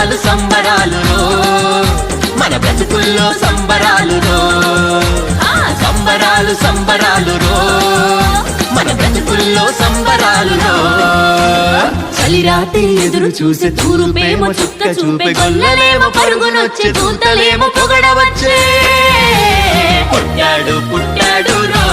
సంబరాలు సంబరాలు మన బ్రతుకుల్లో సంబరాలు సంబరాలు సంబరాలు మన బ్రతుకుల్లో సంబరాలు చలిరాత్రి ఎదురు చూసే తూరుపేమో చుక్క చూపే గొల్లలేమో పరుగునొచ్చే దూతలేమో పొగడవచ్చే పుట్టాడు పుట్టాడు రో